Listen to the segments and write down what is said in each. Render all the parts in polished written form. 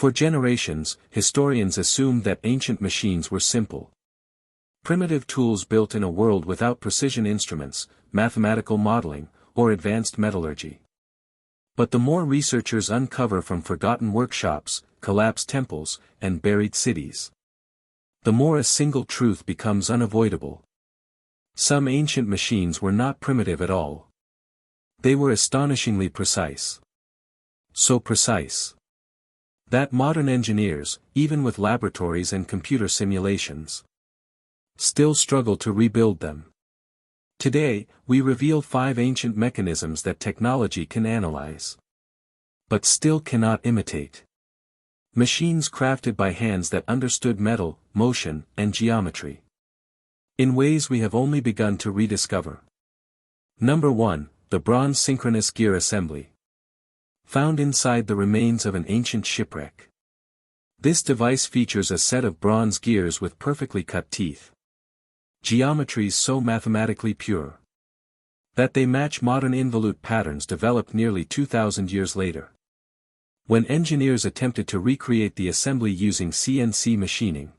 For generations, historians assumed that ancient machines were simple. Primitive tools built in a world without precision instruments, mathematical modeling, or advanced metallurgy. But the more researchers uncover from forgotten workshops, collapsed temples, and buried cities, the more a single truth becomes unavoidable. Some ancient machines were not primitive at all. They were astonishingly precise. So precise that modern engineers, even with laboratories and computer simulations, still struggle to rebuild them. Today, we reveal 5 ancient mechanisms that technology can analyze, but still cannot imitate. Machines crafted by hands that understood metal, motion, and geometry in ways we have only begun to rediscover. Number 1, the bronze synchronous gear assembly. Found inside the remains of an ancient shipwreck. This device features a set of bronze gears with perfectly cut teeth. Geometries so mathematically pure that they match modern involute patterns developed nearly 2,000 years later. When engineers attempted to recreate the assembly using CNC machining,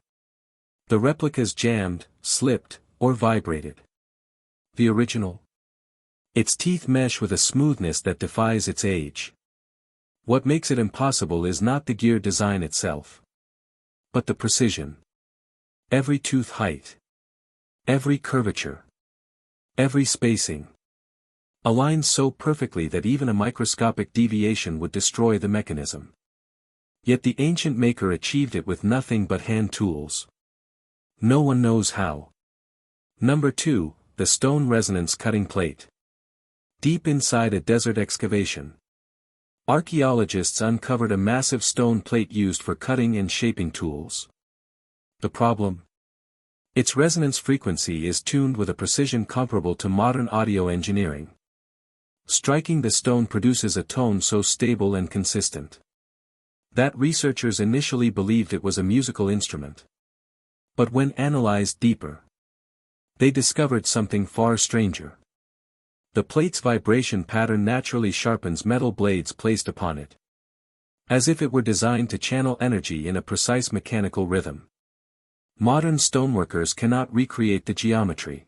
the replicas jammed, slipped, or vibrated. The original? Its teeth mesh with a smoothness that defies its age. What makes it impossible is not the gear design itself, but the precision. Every tooth height, every curvature, every spacing aligns so perfectly that even a microscopic deviation would destroy the mechanism. Yet the ancient maker achieved it with nothing but hand tools. No one knows how. Number 2, the stone resonance cutting plate. Deep inside a desert excavation, archaeologists uncovered a massive stone plate used for cutting and shaping tools. The problem? Its resonance frequency is tuned with a precision comparable to modern audio engineering. Striking the stone produces a tone so stable and consistent that researchers initially believed it was a musical instrument. But when analyzed deeper, they discovered something far stranger. The plate's vibration pattern naturally sharpens metal blades placed upon it, as if it were designed to channel energy in a precise mechanical rhythm. Modern stoneworkers cannot recreate the geometry.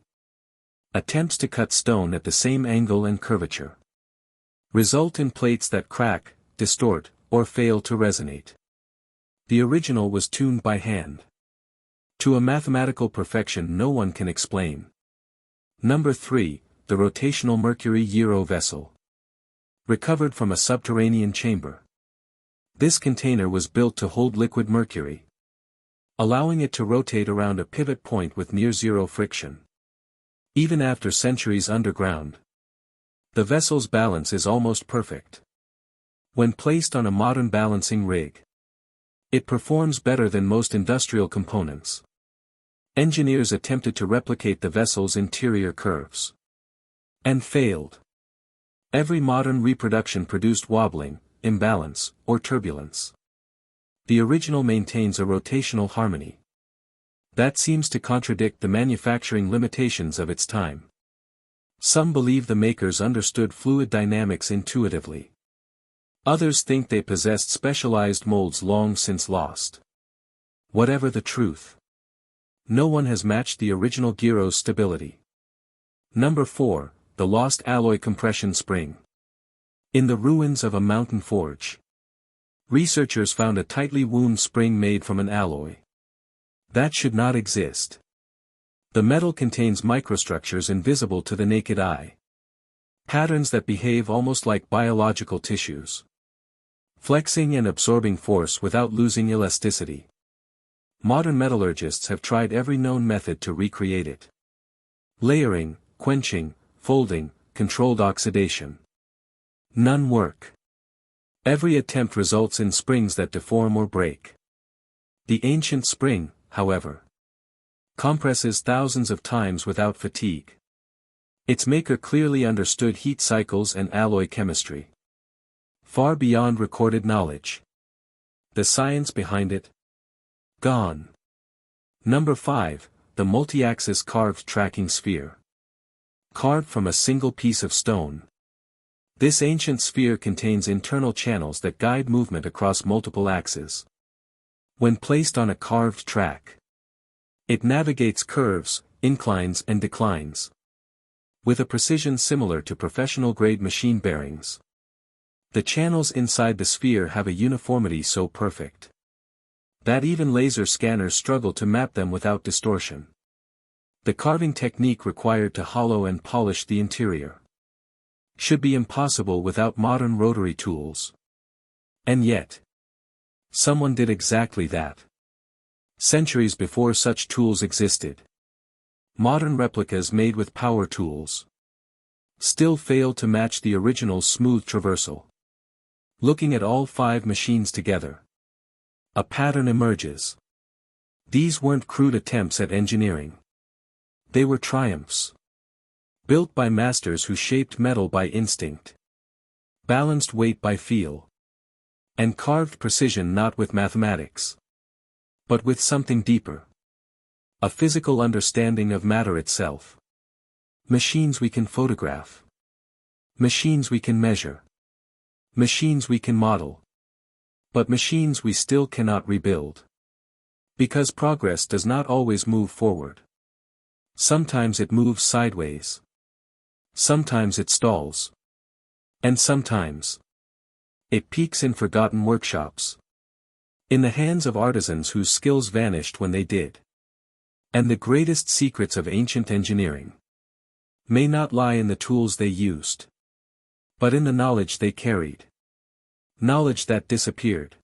Attempts to cut stone at the same angle and curvature result in plates that crack, distort, or fail to resonate. The original was tuned by hand to a mathematical perfection no one can explain. Number 3, the rotational mercury gyro vessel. Recovered from a subterranean chamber. This container was built to hold liquid mercury, allowing it to rotate around a pivot point with near-zero friction. Even after centuries underground, the vessel's balance is almost perfect. When placed on a modern balancing rig, it performs better than most industrial components. Engineers attempted to replicate the vessel's interior curves, and failed. Every modern reproduction produced wobbling, imbalance, or turbulence. The original maintains a rotational harmony that seems to contradict the manufacturing limitations of its time. Some believe the makers understood fluid dynamics intuitively. Others think they possessed specialized molds long since lost. Whatever the truth, no one has matched the original gyro's stability. Number 4, the lost alloy compression spring. In the ruins of a mountain forge, researchers found a tightly wound spring made from an alloy that should not exist. The metal contains microstructures invisible to the naked eye, patterns that behave almost like biological tissues, flexing and absorbing force without losing elasticity. Modern metallurgists have tried every known method to recreate it. Layering, quenching, folding, controlled oxidation. None work. Every attempt results in springs that deform or break. The ancient spring, however, compresses thousands of times without fatigue. Its maker clearly understood heat cycles and alloy chemistry, far beyond recorded knowledge. The science behind it? Gone. Number 5, the multi-axis carved tracking sphere. Carved from a single piece of stone, This ancient sphere contains internal channels that guide movement across multiple axes. When placed on a carved track, it navigates curves, inclines and declines with a precision similar to professional-grade machine bearings. The channels inside the sphere have a uniformity so perfect that even laser scanners struggle to map them without distortion. The carving technique required to hollow and polish the interior should be impossible without modern rotary tools. And yet, someone did exactly that. Centuries before such tools existed. Modern replicas made with power tools still fail to match the original's smooth traversal. Looking at all 5 machines together, a pattern emerges. These weren't crude attempts at engineering. They were triumphs. Built by masters who shaped metal by instinct, balanced weight by feel, and carved precision not with mathematics, but with something deeper. A physical understanding of matter itself. Machines we can photograph. Machines we can measure. Machines we can model. But machines we still cannot rebuild. Because progress does not always move forward. Sometimes it moves sideways. Sometimes it stalls. And sometimes it peaks in forgotten workshops. In the hands of artisans whose skills vanished when they did. And the greatest secrets of ancient engineering may not lie in the tools they used, but in the knowledge they carried. Knowledge that disappeared.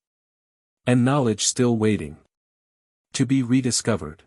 And knowledge still waiting to be rediscovered.